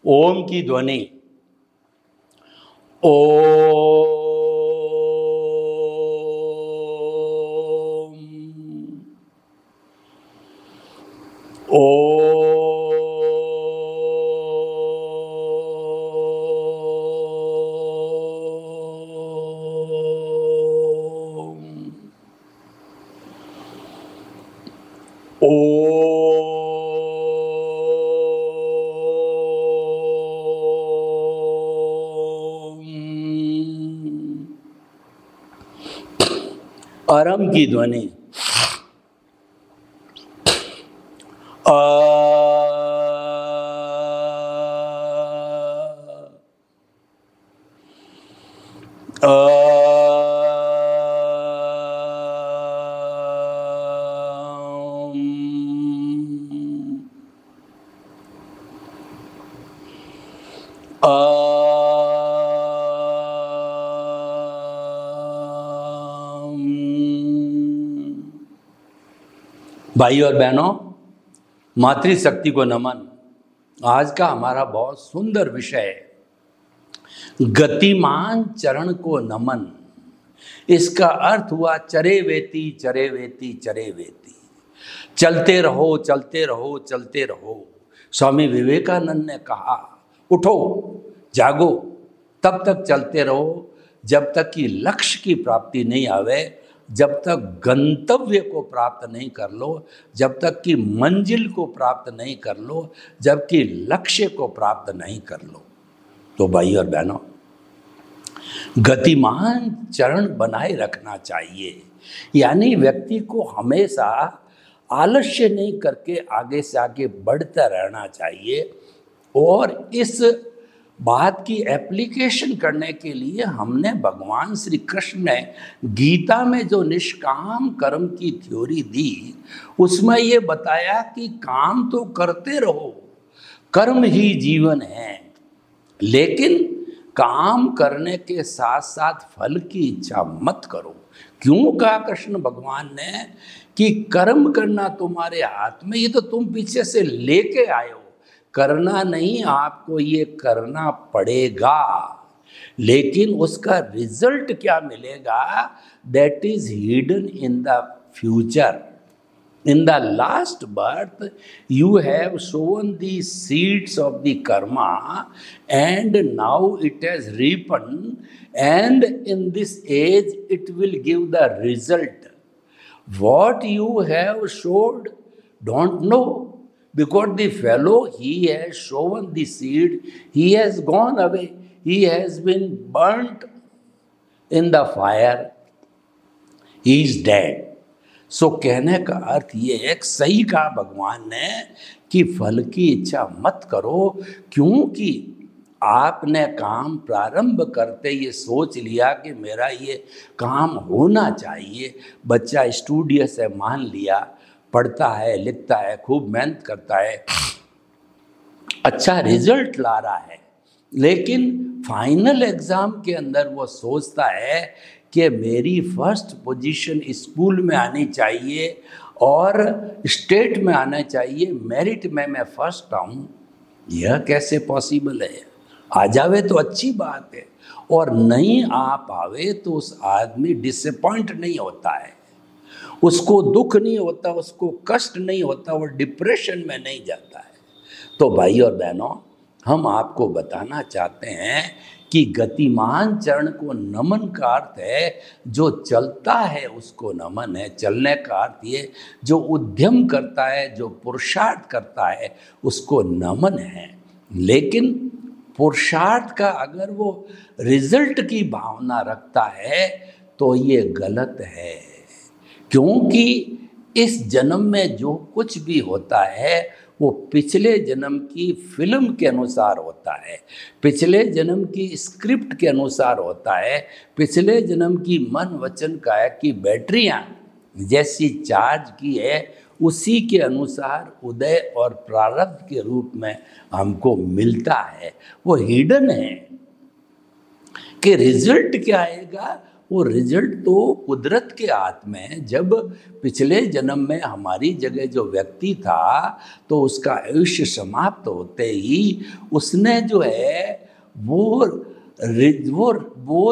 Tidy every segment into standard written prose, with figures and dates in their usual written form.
ओम की ध्वनि ओम। अरम की ध्वनि भाई और बहनों, मातृशक्ति को नमन। आज का हमारा बहुत सुंदर विषय है गतिमान चरण को नमन। इसका अर्थ हुआ चरे वेती चरे वेती चरे वेती, चलते रहो चलते रहो चलते रहो। स्वामी विवेकानंद ने कहा उठो जागो, तब तक चलते रहो जब तक कि लक्ष्य की प्राप्ति नहीं आवे, जब तक गंतव्य को प्राप्त नहीं कर लो, जब तक कि मंजिल को प्राप्त नहीं कर लो, जबकि लक्ष्य को प्राप्त नहीं कर लो। तो भाई और बहनों, गतिमान चरण बनाए रखना चाहिए। यानी व्यक्ति को हमेशा आलस्य नहीं करके आगे से आगे बढ़ता रहना चाहिए। और इस बात की एप्लीकेशन करने के लिए हमने भगवान श्री कृष्ण ने गीता में जो निष्काम कर्म की थ्योरी दी, उसमें ये बताया कि काम तो करते रहो, कर्म ही जीवन है, लेकिन काम करने के साथ साथ फल की इच्छा मत करो। क्यों कहा कृष्ण भगवान ने कि कर्म करना तुम्हारे हाथ में, ये तो तुम पीछे से लेके आए हो, करना नहीं, आपको ये करना पड़ेगा, लेकिन उसका रिजल्ट क्या मिलेगा, that is hidden in the future. In the last birth, you have sown the seeds of the karma, and now it has ripened, and in this age it will give the result. What you have sowed, don't know, because the fellow, he has sown the seed, he has gone away, he has been burnt in the fire, he is dead. सो कहने का अर्थ ये है, सही कहा भगवान ने कि फल की इच्छा मत करो, क्योंकि आपने काम प्रारंभ करते ये सोच लिया कि मेरा ये काम होना चाहिए। बच्चा स्टूडियस है, मान लिया, पढ़ता है, लिखता है, खूब मेहनत करता है, अच्छा रिजल्ट ला रहा है, लेकिन फाइनल एग्जाम के अंदर वो सोचता है कि मेरी फर्स्ट पोजीशन स्कूल में आनी चाहिए और स्टेट में आना चाहिए, मेरिट में मैं फर्स्ट आऊँ। यह कैसे पॉसिबल है? आ जावे तो अच्छी बात है, और नहीं आ पावे तो उस आदमी डिसअपॉइंट नहीं होता है, उसको दुख नहीं होता, उसको कष्ट नहीं होता, वो डिप्रेशन में नहीं जाता है। तो भाई और बहनों, हम आपको बताना चाहते हैं कि गतिमान चरण को नमन का अर्थ है जो चलता है उसको नमन है। चलने का अर्थ ये जो उद्यम करता है, जो पुरुषार्थ करता है, उसको नमन है। लेकिन पुरुषार्थ का अगर वो रिजल्ट की भावना रखता है तो ये गलत है, क्योंकि इस जन्म में जो कुछ भी होता है वो पिछले जन्म की फिल्म के अनुसार होता है, पिछले जन्म की स्क्रिप्ट के अनुसार होता है, पिछले जन्म की मन वचन काया की बैटरियाँ जैसी चार्ज की है, उसी के अनुसार उदय और प्रारब्ध के रूप में हमको मिलता है। वो हिडन है कि रिजल्ट क्या आएगा वो रिजल्ट तो कुदरत के हाथ में है। जब पिछले जन्म में हमारी जगह जो व्यक्ति था तो उसका आयुष्य समाप्त होते ही उसने जो है वो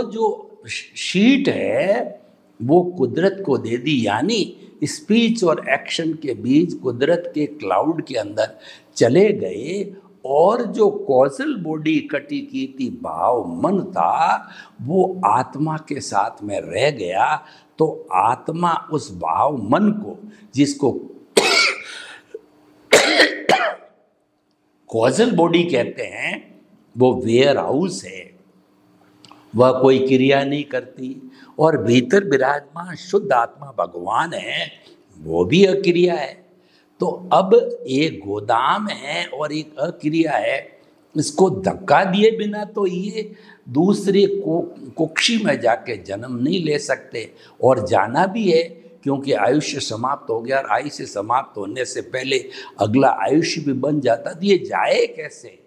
जो शीट है वो कुदरत को दे दी। यानी स्पीच और एक्शन के बीच कुदरत के क्लाउड के अंदर चले गए और जो कॉजल बॉडी इकट्ठी की थी, भाव मन था, वो आत्मा के साथ में रह गया। तो आत्मा उस भाव मन को, जिसको कॉजल बॉडी कहते हैं, वो वेयर हाउस है, वह कोई क्रिया नहीं करती। और भीतर विराजमान शुद्ध आत्मा भगवान है, वो भी अक्रिया है। तो अब एक गोदाम है और एक अक्रिया है, इसको धक्का दिए बिना तो ये दूसरे कुक्षी में जाके जन्म नहीं ले सकते। और जाना भी है क्योंकि आयुष्य समाप्त हो गया, और आयुष्य समाप्त होने से पहले अगला आयुष्य भी बन जाता। तो ये जाए कैसे?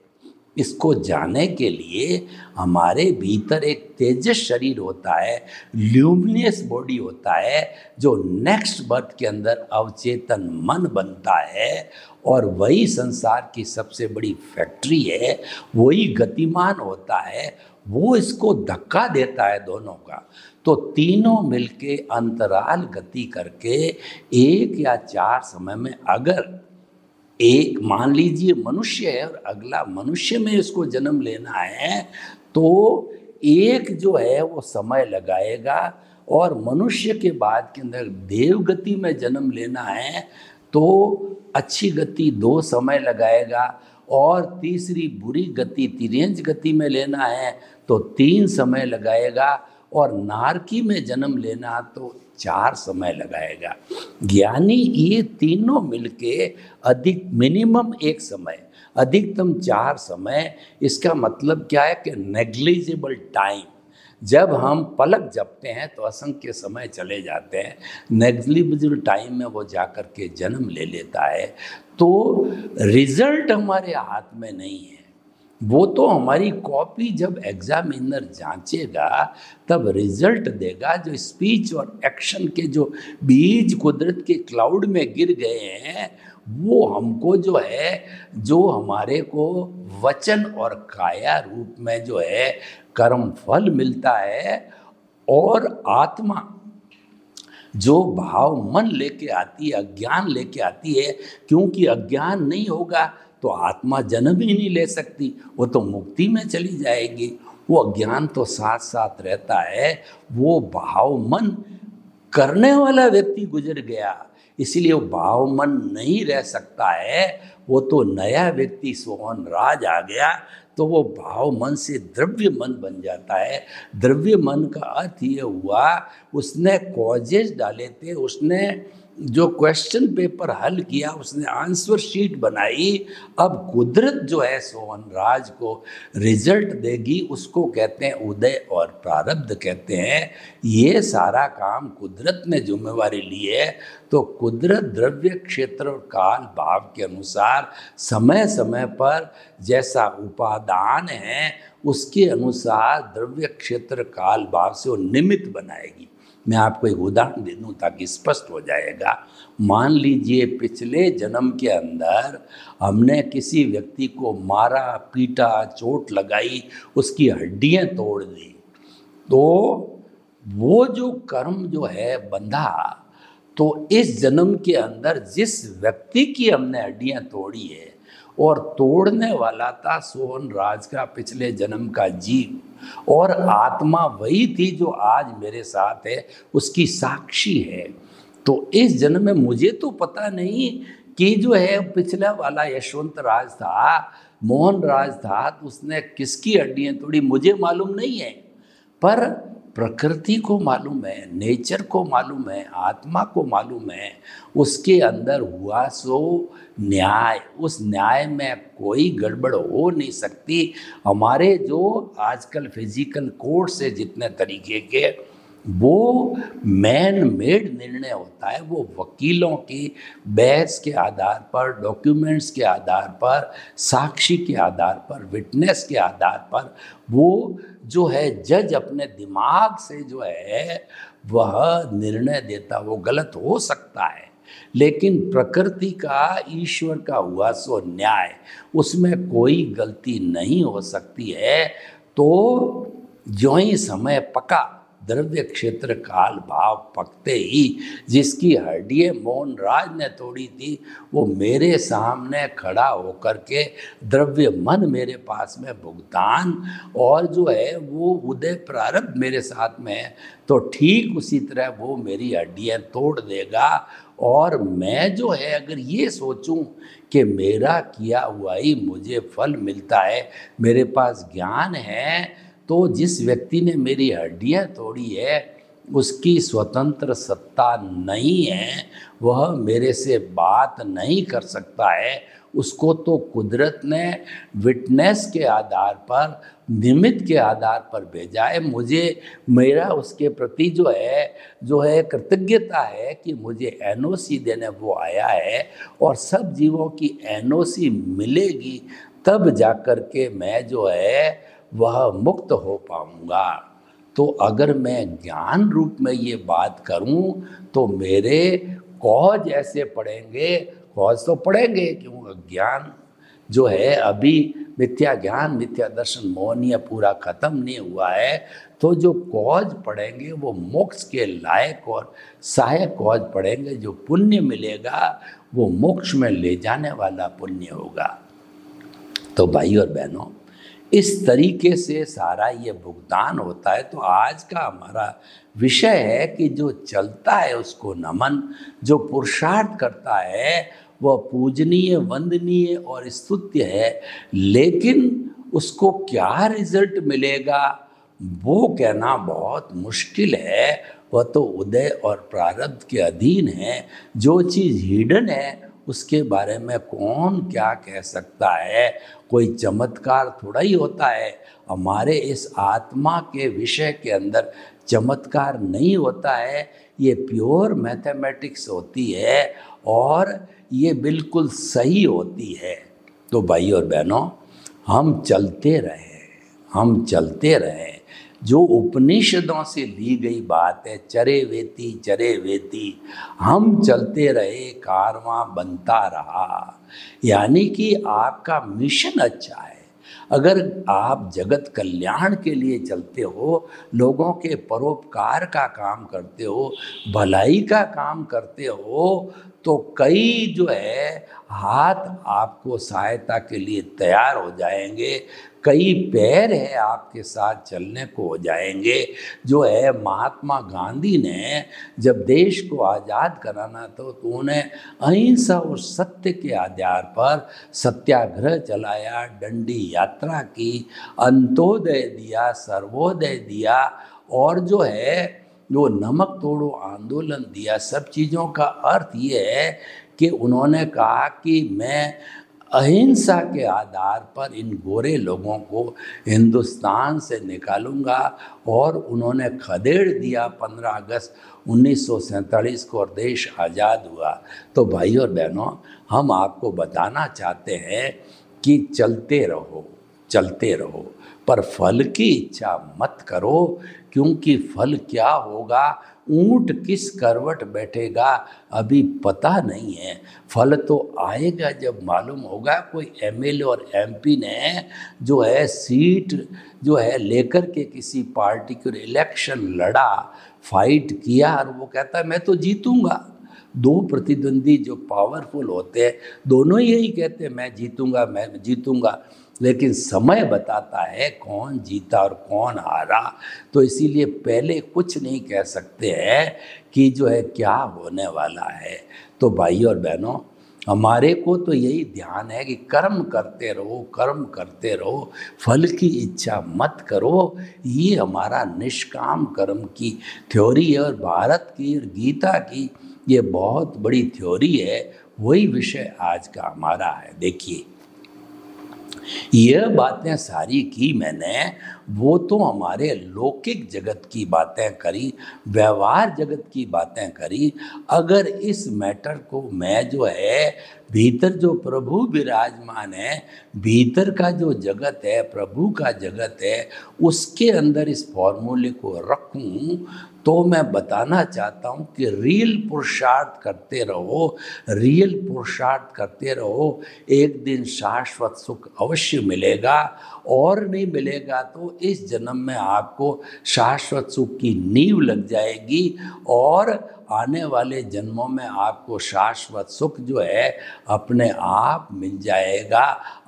इसको जाने के लिए हमारे भीतर एक तेजस शरीर होता है, ल्यूमिनियस बॉडी होता है, जो नेक्स्ट बर्थ के अंदर अवचेतन मन बनता है। और वही संसार की सबसे बड़ी फैक्ट्री है, वही गतिमान होता है, वो इसको धक्का देता है दोनों का। तो तीनों मिलके अंतराल गति करके 1 या 4 समय में, अगर एक मान लीजिए मनुष्य है और अगला मनुष्य में इसको जन्म लेना है, तो एक जो है वो समय लगाएगा। और मनुष्य के बाद के अंदर देव गति में जन्म लेना है तो अच्छी गति 2 समय लगाएगा। और तीसरी बुरी गति तिर्यंज गति में लेना है तो 3 समय लगाएगा। और नारकी में जन्म लेना तो 4 समय लगाएगा। यानी ये तीनों मिलके अधिक मिनिमम 1 समय, अधिकतम 4 समय। इसका मतलब क्या है कि नेग्लिजिबल टाइम। जब हम पलक झपते हैं तो असंख्य समय चले जाते हैं, नेग्लिजिबल टाइम में वो जाकर के जन्म ले लेता है। तो रिजल्ट हमारे हाथ में नहीं है, वो तो हमारी कॉपी जब एग्जामिनर जांचेगा तब रिजल्ट देगा। जो स्पीच और एक्शन के जो बीज कुदरत के क्लाउड में गिर गए हैं, वो हमको जो है, जो हमारे को वचन और काया रूप में जो है कर्म फल मिलता है। और आत्मा जो भाव मन लेके आती है, अज्ञान लेके आती है, क्योंकि अज्ञान नहीं होगा तो आत्मा जन्म ही नहीं ले सकती, वो तो मुक्ति में चली जाएगी। वो अज्ञान तो साथ साथ रहता है। वो भाव मन करने वाला व्यक्ति गुजर गया, इसीलिए वो भाव मन नहीं रह सकता है। वो तो नया व्यक्ति सोहन राज आ गया, तो वो भाव मन से द्रव्य मन बन जाता है। द्रव्य मन का अर्थ ये हुआ, उसने कॉजेज डाले थे, उसने जो क्वेश्चन पेपर हल किया, उसने आंसर शीट बनाई। अब कुदरत जो है सोहन राज को रिजल्ट देगी, उसको कहते हैं उदय और प्रारब्ध कहते हैं। ये सारा काम कुदरत ने जिम्मेवारी ली है। तो कुदरत द्रव्य क्षेत्र और काल भाव के अनुसार समय समय पर जैसा उपादान है उसके अनुसार द्रव्य क्षेत्र काल भाव से वो निमित्त बनाएगी। मैं आपको एक उदाहरण दे दूं ताकि स्पष्ट हो जाएगा। मान लीजिए पिछले जन्म के अंदर हमने किसी व्यक्ति को मारा, पीटा, चोट लगाई, उसकी हड्डियां तोड़ दी, तो वो जो कर्म जो है बंधा, तो इस जन्म के अंदर जिस व्यक्ति की हमने हड्डियां तोड़ी है और तोड़ने वाला था सोहन राज का पिछले जन्म का जीव, और आत्मा वही थी जो आज मेरे साथ है, उसकी साक्षी है। तो इस जन्म में मुझे तो पता नहीं कि जो है पिछला वाला यशवंत राज था, मोहन राज था, तो उसने किसकी हड्डियां तोड़ी मुझे मालूम नहीं है, पर प्रकृति को मालूम है, नेचर को मालूम है, आत्मा को मालूम है। उसके अंदर हुआ सो न्याय, उस न्याय में कोई गड़बड़ हो नहीं सकती। हमारे जो आजकल फिजिकल कोर्ट से जितने तरीके के वो मैन मेड निर्णय होता है। वो वकीलों की बहस के आधार पर, डॉक्यूमेंट्स के आधार पर, साक्षी के आधार पर, विटनेस के आधार पर वो जो है जज अपने दिमाग से जो है वह निर्णय देता। वो गलत हो सकता है, लेकिन प्रकृति का, ईश्वर का हुआ सो न्याय, उसमें कोई गलती नहीं हो सकती है। तो ज्यों ही समय पका, द्रव्य क्षेत्र काल भाव पकते ही जिसकी हड्डियाँ मोहन राज ने तोड़ी थी, वो मेरे सामने खड़ा होकर के द्रव्य मन मेरे पास में भुगतान, और जो है वो उदय प्रारब्ध मेरे साथ में है, तो ठीक उसी तरह वो मेरी हड्डियाँ तोड़ देगा। और मैं जो है अगर ये सोचूं कि मेरा किया हुआ ही मुझे फल मिलता है, मेरे पास ज्ञान है, तो जिस व्यक्ति ने मेरी हड्डियाँ तोड़ी है उसकी स्वतंत्र सत्ता नहीं है, वह मेरे से बात नहीं कर सकता है। उसको तो कुदरत ने विटनेस के आधार पर, निमित्त के आधार पर भेजा है। मुझे, मेरा उसके प्रति जो है कृतज्ञता है कि मुझे एनओसी देने वो आया है, और सब जीवों की एनओसी मिलेगी तब जाकर के मैं जो है वह मुक्त हो पाऊंगा। तो अगर मैं ज्ञान रूप में ये बात करूं तो मेरे कॉज ऐसे पड़ेंगे, कॉज तो पड़ेंगे क्यों, ज्ञान जो है अभी मिथ्या ज्ञान, मिथ्या दर्शन मोहनीय पूरा खत्म नहीं हुआ है, तो जो कॉज पड़ेंगे वो मोक्ष के लायक और सहायक कॉज पड़ेंगे। जो पुण्य मिलेगा वो मोक्ष में ले जाने वाला पुण्य होगा। तो भाई और बहनों, इस तरीके से सारा ये भुगतान होता है। तो आज का हमारा विषय है कि जो चलता है उसको नमन, जो पुरुषार्थ करता है वह पूजनीय, वंदनीय और स्तुत्य है, लेकिन उसको क्या रिजल्ट मिलेगा वो कहना बहुत मुश्किल है। वह तो उदय और प्रारब्ध के अधीन है। जो चीज़ हिडन है उसके बारे में कौन क्या कह सकता है। कोई चमत्कार थोड़ा ही होता है। हमारे इस आत्मा के विषय के अंदर चमत्कार नहीं होता है, ये प्योर मैथमेटिक्स होती है और ये बिल्कुल सही होती है। तो भाई और बहनों, हम चलते रहें। जो उपनिषदों से ली गई बात है, चरे वेती, हम चलते रहे, कारवां बनता रहा। यानी कि आपका मिशन अच्छा है। अगर आप जगत कल्याण के लिए चलते हो, लोगों के परोपकार का काम करते हो, भलाई का काम करते हो, तो कई जो है हाथ आपको सहायता के लिए तैयार हो जाएंगे, कई पैर है आपके साथ चलने को हो जाएंगे। जो है महात्मा गांधी ने जब देश को आज़ाद कराना तो उन्हें अहिंसा और सत्य के आधार पर सत्याग्रह चलाया, डंडी यात्रा की, अंत्योदय दिया, सर्वोदय दिया, और जो है वो नमक तोड़ो आंदोलन दिया। सब चीज़ों का अर्थ ये है कि उन्होंने कहा कि मैं अहिंसा के आधार पर इन गोरे लोगों को हिंदुस्तान से निकालूंगा। और उन्होंने खदेड़ दिया 15 अगस्त 1947 को और देश आज़ाद हुआ। तो भाई और बहनों, हम आपको बताना चाहते हैं कि चलते रहो, पर फल की इच्छा मत करो, क्योंकि फल क्या होगा, ऊंट किस करवट बैठेगा अभी पता नहीं है। फल तो आएगा जब मालूम होगा। कोई एमएलए और एमपी ने जो है सीट जो है लेकर के किसी पार्टी के इलेक्शन लड़ा, फाइट किया, और वो कहता है मैं तो जीतूंगा। दो प्रतिद्वंदी जो पावरफुल होते हैं दोनों यही कहते हैं मैं जीतूंगा, लेकिन समय बताता है कौन जीता और कौन हारा। तो इसीलिए पहले कुछ नहीं कह सकते हैं कि जो है क्या होने वाला है। तो भाई और बहनों, हमारे को तो यही ध्यान है कि कर्म करते रहो, फल की इच्छा मत करो। ये हमारा निष्काम कर्म की थ्योरी है, और भारत की और गीता की ये बहुत बड़ी थ्योरी है। वही विषय आज का हमारा है। देखिए, यह बातें सारी की मैंने, वो तो हमारे लौकिक जगत की बातें करी, व्यवहार जगत की बातें करी। अगर इस मैटर को मैं जो है भीतर जो प्रभु विराजमान है, भीतर का जो जगत है, प्रभु का जगत है, उसके अंदर इस फॉर्मूले को रखूं, तो मैं बताना चाहता हूं कि रियल पुरुषार्थ करते रहो, रियल पुरुषार्थ करते रहो, एक दिन शाश्वत सुख अवश्य मिलेगा। और नहीं मिलेगा तो इस जन्म में आपको शाश्वत सुख की नींव लग जाएगी, और आने वाले जन्मों में आपको शाश्वत सुख जो है अपने आप मिल जाएगा।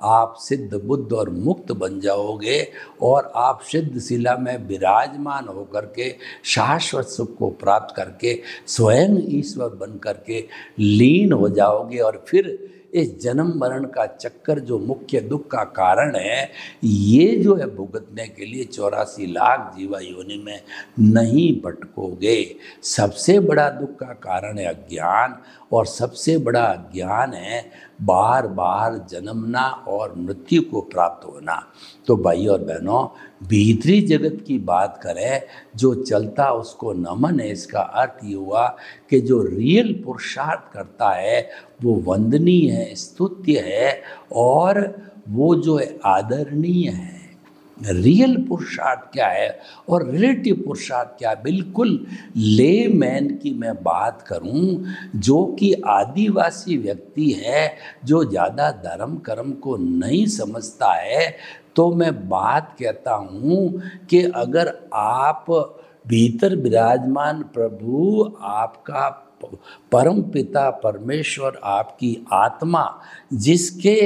आप सिद्ध बुद्ध और मुक्त बन जाओगे, और आप सिद्ध शिला में विराजमान होकर के शाश्वत सुख को प्राप्त करके स्वयं ईश्वर बन करके लीन हो जाओगे। और फिर इस जन्म मरण का चक्कर जो मुख्य दुख का कारण है, ये जो है भुगतने के लिए 84 लाख जीवा योनि में नहीं भटकोगे। सबसे बड़ा दुख का कारण है अज्ञान, और सबसे बड़ा अज्ञान है बार बार जन्मना और मृत्यु को प्राप्त होना। तो भाई और बहनों, भीतरी जगत की बात करें, जो चलता उसको नमन है। इसका अर्थ ये हुआ कि जो रियल पुरुषार्थ करता है वो वंदनीय है, स्तुत्य है, और वो जो है आदरणीय है। रियल पुरुषार्थ क्या है और रिलेटिव पुरुषार्थ क्या है? बिल्कुल ले मैन की मैं बात करूं, जो कि आदिवासी व्यक्ति है, जो ज़्यादा धर्म कर्म को नहीं समझता है, तो मैं बात कहता हूं कि अगर आप भीतर विराजमान प्रभु, आपका परम पिता परमेश्वर, आपकी आत्मा, जिसके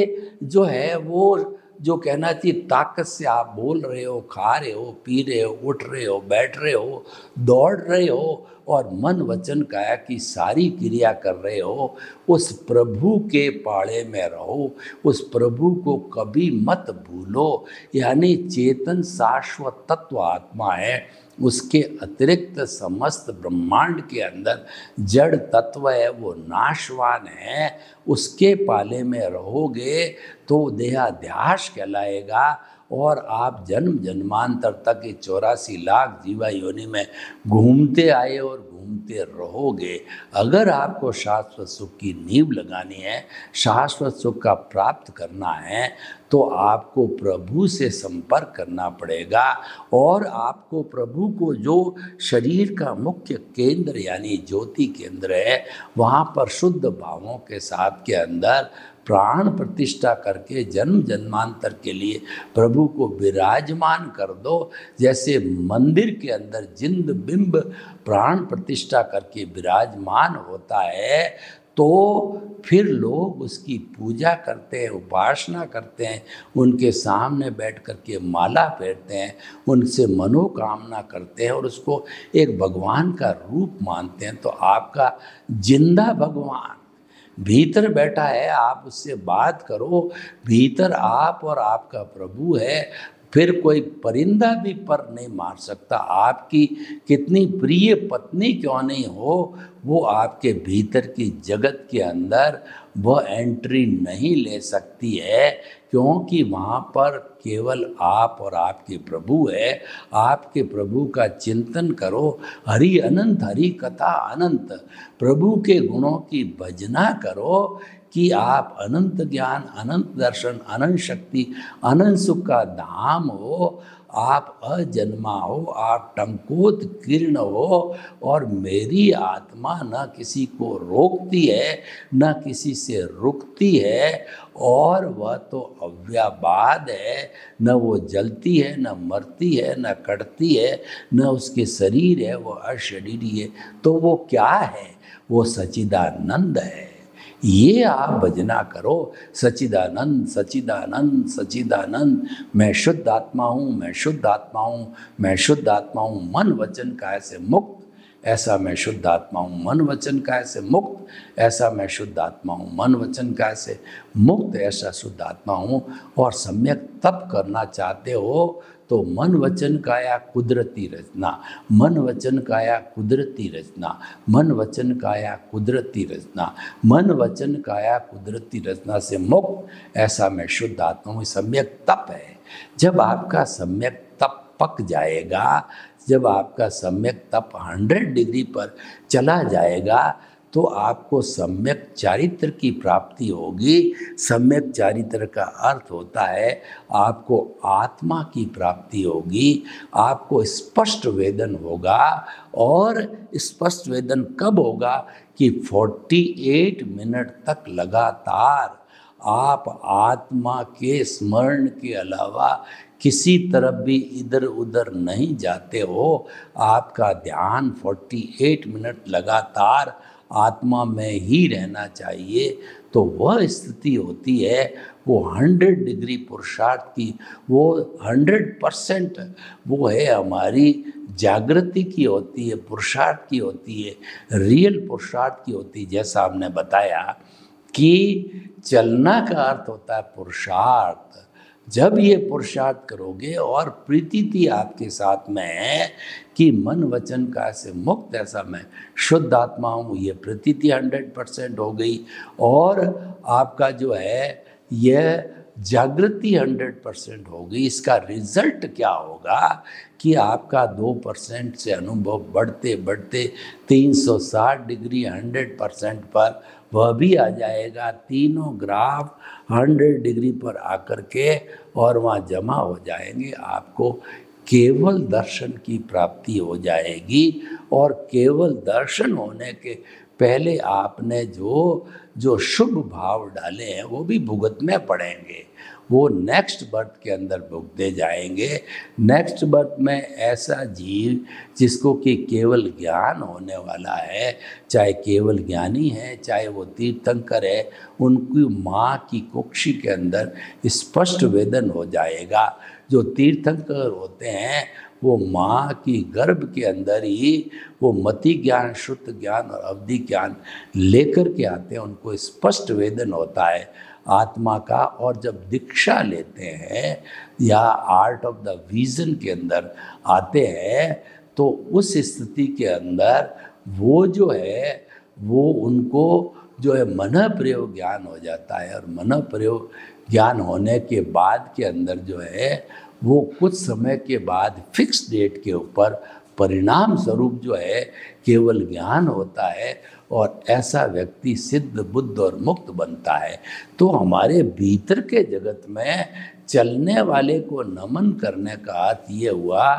जो है वो जो कहना चाहिए ताकत से आप बोल रहे हो, खा रहे हो, पी रहे हो, उठ रहे हो, बैठ रहे हो, दौड़ रहे हो, और मन वचन काया की सारी क्रिया कर रहे हो, उस प्रभु के पाड़े में रहो, उस प्रभु को कभी मत भूलो। यानी चेतन शाश्वत तत्व आत्मा है, उसके अतिरिक्त समस्त ब्रह्मांड के अंदर जड़ तत्व है, वो नाशवान है। उसके पाले में रहोगे तो देहाध्यास कहलाएगा, और आप जन्म जन्मांतर तक 84 लाख जीवा योनि में घूमते आए और घूमते रहोगे। अगर आपको शाश्वत सुख की नींव लगानी है, शाश्वत सुख का प्राप्त करना है, तो आपको प्रभु से संपर्क करना पड़ेगा। और आपको प्रभु को जो शरीर का मुख्य केंद्र यानी ज्योति केंद्र है, वहाँ पर शुद्ध भावों के साथ के अंदर प्राण प्रतिष्ठा करके जन्म जन्मांतर के लिए प्रभु को विराजमान कर दो। जैसे मंदिर के अंदर जिंद बिंब प्राण प्रतिष्ठा करके विराजमान होता है, तो फिर लोग उसकी पूजा करते हैं, उपासना करते हैं, उनके सामने बैठ कर के माला फेरते हैं, उनसे मनोकामना करते हैं, और उसको एक भगवान का रूप मानते हैं। तो आपका जिंदा भगवान भीतर बैठा है, आप उससे बात करो। भीतर आप और आपका प्रभु है, फिर कोई परिंदा भी पर नहीं मार सकता। आपकी कितनी प्रिय पत्नी क्यों नहीं हो, वो आपके भीतर की जगत के अंदर वह एंट्री नहीं ले सकती है, क्योंकि वहाँ पर केवल आप और आपके प्रभु है। आपके प्रभु का चिंतन करो, हरि अनंत, हरि कथा अनंत, प्रभु के गुणों की भजना करो कि आप अनंत ज्ञान, अनंत दर्शन, अनंत शक्ति, अनंत सुख का धाम हो। आप अजन्मा हो, आप टंकोत किरण हो, और मेरी आत्मा न किसी को रोकती है, न किसी से रुकती है, और वह तो अव्याबाद है। न वो जलती है, न मरती है, न कटती है, न उसके शरीर है, वो अशरीरी है। तो वो क्या है? वो सच्चिदानंद है। ये आप भजना करो, सच्चिदानंद सच्चिदानंद सच्चिदानंद। मैं शुद्ध आत्मा हूँ, मैं शुद्ध आत्मा हूँ, मैं शुद्ध आत्मा हूँ, मन वचन काया से मुक्त, ऐसा मैं शुद्ध आत्मा हूँ। मन वचन काया से मुक्त, ऐसा मैं शुद्ध आत्मा हूँ। मन वचन काया से मुक्त, ऐसा शुद्ध आत्मा हूँ। और सम्यक तप करना चाहते हो तो मन वचन काया कुदरती रचना, मन वचन काया कुदरती रचना, मन वचन काया कुदरती रचना, मन वचन काया कुदरती रचना से मुक्त, ऐसा मैं शुद्ध आत्मा हूँ। सम्यक तप है। जब आपका सम्यक तप पक जाएगा, जब आपका सम्यक तप 100 डिग्री पर चला जाएगा, तो आपको सम्यक चारित्र की प्राप्ति होगी। सम्यक चारित्र का अर्थ होता है आपको आत्मा की प्राप्ति होगी, आपको स्पष्ट वेदन होगा। और स्पष्ट वेदन कब होगा कि 48 मिनट तक लगातार आप आत्मा के स्मरण के अलावा किसी तरफ भी इधर उधर नहीं जाते हो। आपका ध्यान 48 मिनट लगातार आत्मा में ही रहना चाहिए। तो वह स्थिति होती है, वो 100 डिग्री पुरुषार्थ की, वो 100% वो है हमारी जागृति की होती है, पुरुषार्थ की होती है, रियल पुरुषार्थ की होती है। जैसा हमने बताया कि चलना का अर्थ होता है पुरुषार्थ। जब ये पुरुषार्थ करोगे और प्रीति आपके साथ में है कि मन वचन का से मुक्त, ऐसा मैं शुद्ध आत्मा हूँ, ये प्रीति 100% हो गई। और आपका जो है यह जागृति 100% हो गई। इसका रिजल्ट क्या होगा कि आपका 2% से अनुभव बढ़ते बढ़ते 360 डिग्री 100% पर वह भी आ जाएगा। तीनों ग्राफ 100 डिग्री पर आकर के और वहाँ जमा हो जाएंगे। आपको केवल दर्शन की प्राप्ति हो जाएगी। और केवल दर्शन होने के पहले आपने जो शुभ भाव डाले हैं वो भी भुगतने पड़ेंगे। वो नेक्स्ट बर्थ के अंदर भुगते जाएंगे। नेक्स्ट बर्थ में ऐसा जीव जिसको कि केवल ज्ञान होने वाला है, चाहे केवल ज्ञानी है, चाहे वो तीर्थंकर है, उनकी माँ की कुक्षी के अंदर स्पष्ट वेदन हो जाएगा। जो तीर्थंकर होते हैं वो माँ की गर्भ के अंदर ही वो मति ज्ञान, शुद्ध ज्ञान और अवधि ज्ञान लेकर के आते हैं। उनको स्पष्ट वेदन होता है आत्मा का। और जब दीक्षा लेते हैं या आर्ट ऑफ द विजन के अंदर आते हैं तो उस स्थिति के अंदर वो जो है वो उनको जो है मन प्रयोग ज्ञान हो जाता है। और मन प्रयोग ज्ञान होने के बाद के अंदर जो है वो कुछ समय के बाद फिक्स डेट के ऊपर परिणाम स्वरूप जो है केवल ज्ञान होता है और ऐसा व्यक्ति सिद्ध, बुद्ध और मुक्त बनता है। तो हमारे भीतर के जगत में चलने वाले को नमन करने का अर्थ ये हुआ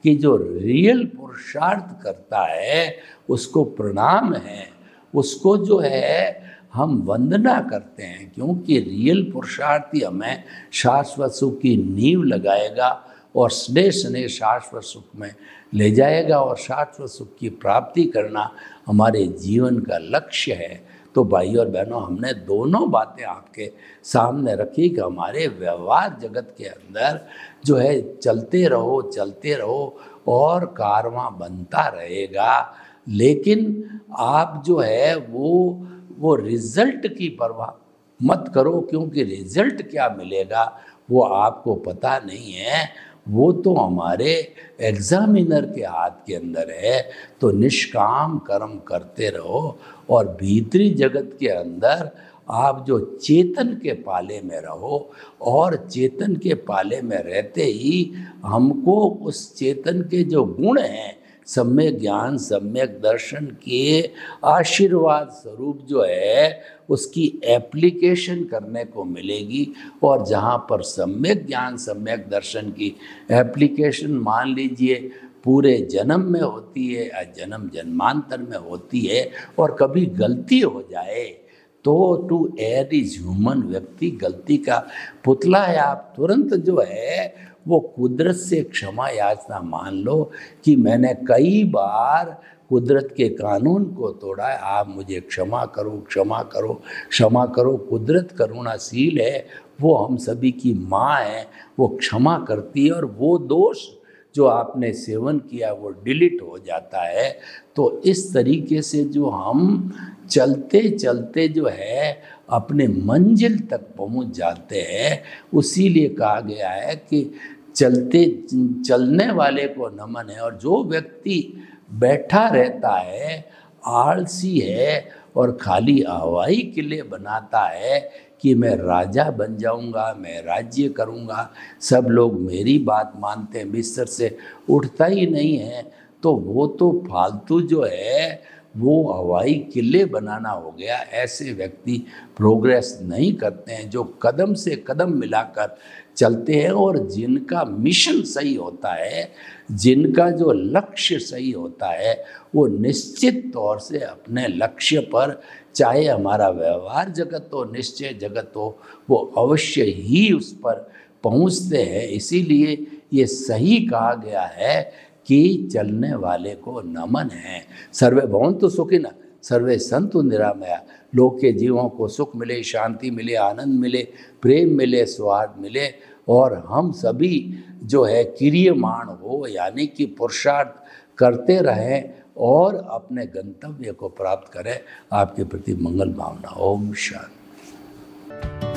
कि जो रियल पुरुषार्थ करता है उसको प्रणाम है, उसको जो है हम वंदना करते हैं। क्योंकि रियल पुरुषार्थी हमें शाश्वत सुख की नींव लगाएगा और स्नेह स्नेह शाश्वत सुख में ले जाएगा। और शाश्वत सुख की प्राप्ति करना हमारे जीवन का लक्ष्य है। तो भाइयों और बहनों, हमने दोनों बातें आपके सामने रखी कि हमारे व्यवहार जगत के अंदर जो है चलते रहो और कारवां बनता रहेगा। लेकिन आप जो है वो रिजल्ट की परवाह मत करो, क्योंकि रिजल्ट क्या मिलेगा वो आपको पता नहीं है। वो तो हमारे एग्जामिनर के हाथ के अंदर है। तो निष्काम कर्म करते रहो और भीतरी जगत के अंदर आप जो चेतन के पाले में रहो। और चेतन के पाले में रहते ही हमको उस चेतन के जो गुण हैं, सम्यक ज्ञान, सम्यक दर्शन के आशीर्वाद स्वरूप जो है उसकी एप्लीकेशन करने को मिलेगी। और जहाँ पर सम्यक ज्ञान, सम्यक दर्शन की एप्लीकेशन मान लीजिए पूरे जन्म में होती है या जन्म जन्मांतर में होती है और कभी गलती हो जाए तो टू एयर इज ह्यूमन, व्यक्ति गलती का पुतला है। आप तुरंत जो है वो कुदरत से क्षमा याचना मान लो कि मैंने कई बार कुदरत के कानून को तोड़ा है, आप मुझे क्षमा करो, क्षमा करो, क्षमा करो। कुदरत करुणाशील है, वो हम सभी की माँ है, वो क्षमा करती है और वो दोष जो आपने सेवन किया वो डिलीट हो जाता है। तो इस तरीके से जो हम चलते चलते जो है अपने मंजिल तक पहुंच जाते हैं। उसी लिए कहा गया है कि चलने वाले को नमन है। और जो व्यक्ति बैठा रहता है, आलसी है और खाली हवाई किले बनाता है कि मैं राजा बन जाऊंगा, मैं राज्य करूंगा, सब लोग मेरी बात मानते हैं, बिस्तर से उठता ही नहीं है, तो वो तो फालतू जो है वो हवाई किले बनाना हो गया। ऐसे व्यक्ति प्रोग्रेस नहीं करते हैं। जो कदम से कदम मिलाकर चलते हैं और जिनका मिशन सही होता है, जिनका जो लक्ष्य सही होता है, वो निश्चित तौर से अपने लक्ष्य पर, चाहे हमारा व्यवहार जगत हो, निश्चय जगत हो, वो अवश्य ही उस पर पहुंचते हैं। इसीलिए ये सही कहा गया है कि चलने वाले को नमन है। सर्वे भवन्तु सुखिनः, सर्वे सन्तु निरामया। लोक के जीवों को सुख मिले, शांति मिले, आनंद मिले, प्रेम मिले, स्वाद मिले, और हम सभी जो है क्रियमाण हो, यानी कि पुरुषार्थ करते रहें और अपने गंतव्य को प्राप्त करें। आपके प्रति मंगल भावना। ओम शांति।